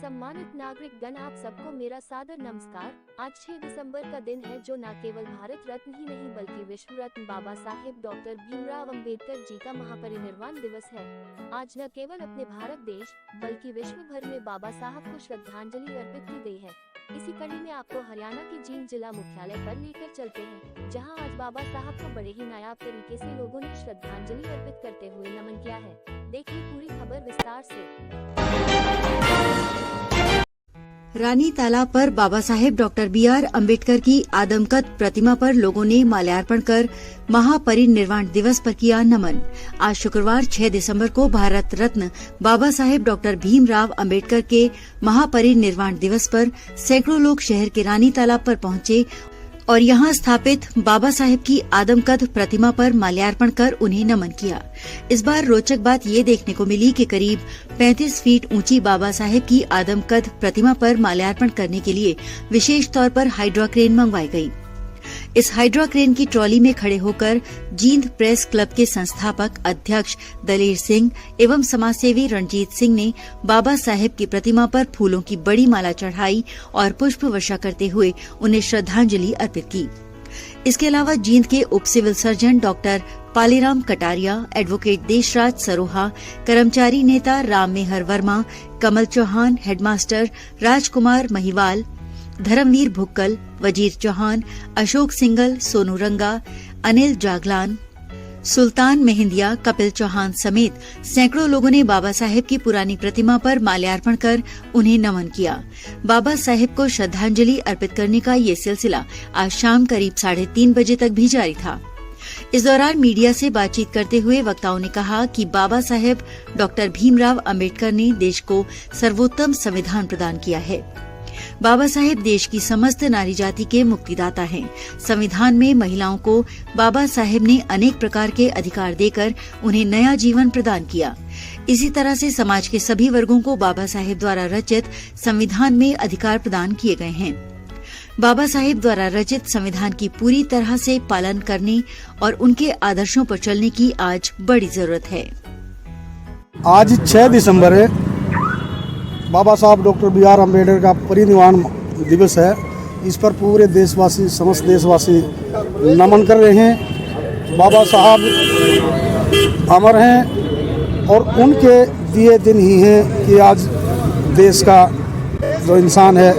सम्मानित नागरिक गण, आप सबको मेरा सादर नमस्कार। आज 6 दिसंबर का दिन है, जो न केवल भारत रत्न ही नहीं बल्कि विश्व रत्न बाबा साहेब डॉक्टर भीमराव अंबेडकर जी का महापरिनिर्वाण दिवस है। आज न केवल अपने भारत देश बल्कि विश्व भर में बाबा साहब को श्रद्धांजलि अर्पित की गई है। इसी कड़ी में आपको हरियाणा के जींद जिला मुख्यालय पर लेकर चलते हैं, जहां आज बाबा साहब को बड़े ही नायाब तरीके से लोगों ने श्रद्धांजलि अर्पित करते हुए नमन किया है। देखिए पूरी खबर विस्तार से। रानी तालाब पर बाबा साहेब डॉक्टर BR अम्बेडकर की आदमकद प्रतिमा पर लोगों ने माल्यार्पण कर महापरिनिर्वाण दिवस पर किया नमन। आज शुक्रवार 6 दिसंबर को भारत रत्न बाबा साहेब डॉक्टर भीमराव अम्बेडकर के महापरिनिर्वाण दिवस पर सैकड़ों लोग शहर के रानी तालाब पर पहुंचे और यहां स्थापित बाबा साहेब की आदमकद प्रतिमा पर माल्यार्पण कर उन्हें नमन किया। इस बार रोचक बात ये देखने को मिली कि करीब 35 फीट ऊंची बाबा साहेब की आदमकद प्रतिमा पर माल्यार्पण करने के लिए विशेष तौर पर हाइड्रा क्रेन मंगवाई गई। इस हाइड्रा क्रेन की ट्रॉली में खड़े होकर जींद प्रेस क्लब के संस्थापक अध्यक्ष दलेर सिंह एवं समाजसेवी रणजीत सिंह ने बाबा साहेब की प्रतिमा पर फूलों की बड़ी माला चढ़ाई और पुष्प वर्षा करते हुए उन्हें श्रद्धांजलि अर्पित की। इसके अलावा जींद के उप civil surgeon doctor Paliram Kataria, advocate Deshraj Saroha, कर्मचारी नेता राम मेहर वर्मा, कमल चौहान, हेडमास्टर राजकुमार महिवाल, धर्मवीर भुक्कल, वजीर चौहान, अशोक सिंगल, सोनू रंगा, अनिल जागलान, सुल्तान मेहंदिया, कपिल चौहान समेत सैकड़ों लोगों ने बाबा साहेब की पुरानी प्रतिमा पर माल्यार्पण कर उन्हें नमन किया। बाबा साहेब को श्रद्धांजलि अर्पित करने का ये सिलसिला आज शाम करीब 3:30 बजे तक भी जारी था। इस दौरान मीडिया से बातचीत करते हुए वक्ताओं ने कहा कि बाबा साहेब डॉक्टर भीमराव अम्बेडकर ने देश को सर्वोत्तम संविधान प्रदान किया है। बाबा साहेब देश की समस्त नारी जाति के मुक्तिदाता हैं। संविधान में महिलाओं को बाबा साहेब ने अनेक प्रकार के अधिकार देकर उन्हें नया जीवन प्रदान किया। इसी तरह से समाज के सभी वर्गों को बाबा साहेब द्वारा रचित संविधान में अधिकार प्रदान किए गए हैं। बाबा साहेब द्वारा रचित संविधान की पूरी तरह से पालन करने और उनके आदर्शों पर चलने की आज बड़ी जरूरत है। आज 6 दिसंबर है, बाबा साहब डॉक्टर BR अम्बेडकर का परिनिर्वाण दिवस है। इस पर पूरे देशवासी, समस्त देशवासी नमन कर रहे हैं। बाबा साहब अमर हैं और उनके दिए दिन ही हैं कि आज देश का जो इंसान है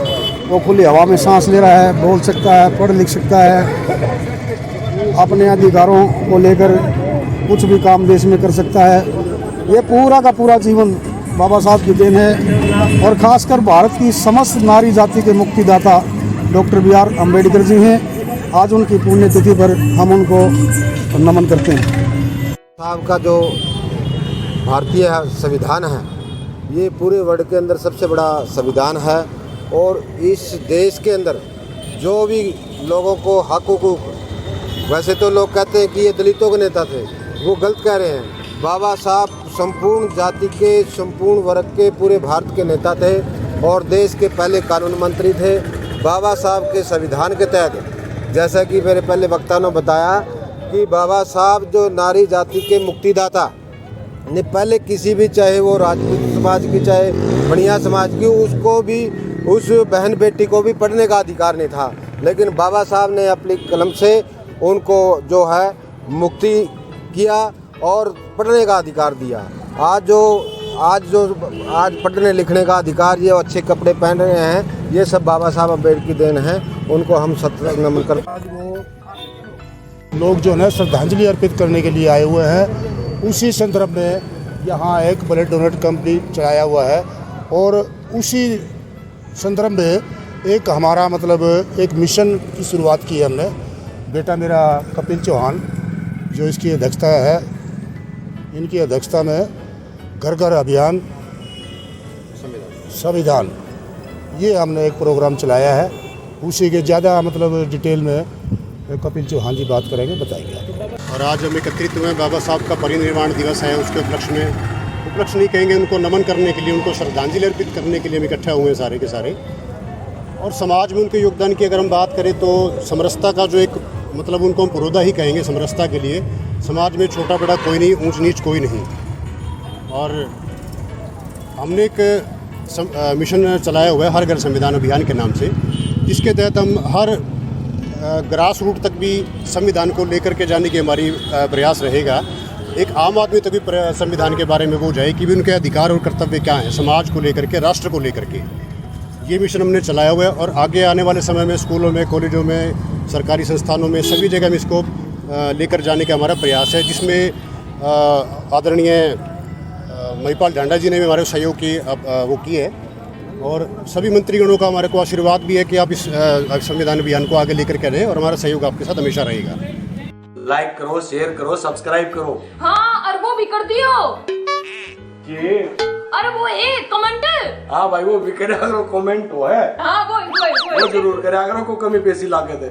वो खुली हवा में सांस ले रहा है, बोल सकता है, पढ़ लिख सकता है, अपने अधिकारों को लेकर कुछ भी काम देश में कर सकता है। ये पूरा का पूरा जीवन बाबा साहब की देन है और खासकर भारत की समस्त नारी जाति के मुक्तिदाता डॉक्टर BR अम्बेडकर जी हैं। आज उनकी पुण्यतिथि पर हम उनको नमन करते हैं। साहब का जो भारतीय संविधान है, ये पूरे वर्ल्ड के अंदर सबसे बड़ा संविधान है और इस देश के अंदर जो भी लोगों को हक हुकूक, वैसे तो लोग कहते हैं कि ये दलितों के नेता थे, वो गलत कह रहे हैं। बाबा साहब संपूर्ण जाति के, संपूर्ण वर्ग के, पूरे भारत के नेता थे और देश के पहले कानून मंत्री थे। बाबा साहब के संविधान के तहत, जैसा कि मेरे पहले वक्ता ने बताया कि बाबा साहब जो नारी जाति के मुक्तिदाता ने पहले किसी भी, चाहे वो राजपूत समाज की, चाहे बनिया समाज की, उसको भी, उस बहन बेटी को भी पढ़ने का अधिकार नहीं था, लेकिन बाबा साहब ने अपनी कलम से उनको जो है मुक्ति किया और पढ़ने का अधिकार दिया। आज पढ़ने लिखने का अधिकार, ये अच्छे कपड़े पहन रहे हैं, ये सब बाबा साहब अम्बेडकर की देन है। उनको हम सतत नमन करते हैं। आज वो लोग जो है श्रद्धांजलि अर्पित करने के लिए आए हुए हैं। उसी संदर्भ में यहाँ एक ब्लड डोनेट कंपनी चलाया हुआ है और उसी संदर्भ में एक हमारा एक मिशन की शुरुआत की है हमने। बेटा मेरा कपिल चौहान जो इसकी अध्यक्षता है, इनकी अध्यक्षता में घर घर अभियान संविधान, ये हमने एक प्रोग्राम चलाया है। उसी के ज़्यादा डिटेल में कपिल चौहान जी बात करेंगे, बताएंगे। और आज हम एकत्रित हुए बाबा साहब का परिनिर्वाण दिवस है, उसके उपलक्ष्य नहीं कहेंगे, उनको नमन करने के लिए, उनको श्रद्धांजलि अर्पित करने के लिए हम इकट्ठा हुए हैं सारे के सारे। और समाज में उनके योगदान की अगर हम बात करें तो समरसता का जो एक उनको हम पुरोधा ही कहेंगे समरसता के लिए। समाज में छोटा बड़ा कोई नहीं, ऊंच नीच कोई नहीं। और हमने एक मिशन चलाया हुआ है हर घर संविधान अभियान के नाम से, जिसके तहत हम हर ग्रास रूट तक भी संविधान को लेकर के जाने की हमारी प्रयास रहेगा। एक आम आदमी तक भी संविधान के बारे में वो जाए कि भी उनके अधिकार और कर्तव्य क्या हैं, समाज को लेकर के, राष्ट्र को लेकर के। ये मिशन हमने चलाया हुआ है और आगे आने वाले समय में स्कूलों में, कॉलेजों में, सरकारी संस्थानों में, सभी जगह में इसको लेकर जाने का हमारा प्रयास है, जिसमें आदरणीय महिपाल ढांडा जी ने भी हमारे सहयोग की वो की है और सभी मंत्रीगणों का हमारे को आशीर्वाद भी है कि आप इस संविधान अभियान को आगे लेकर के रहें और हमारा सहयोग आपके साथ हमेशा रहेगा। लाइक करो, शेयर करो, सब्सक्राइब करो। हाँ, और वो भी कर दियो। अरे वो एक कमेंट। हाँ भाई, वो भी करे अगर कमेंट हो है। हाँ वो जरूर करे अगर को कमी पेशी लागे थे।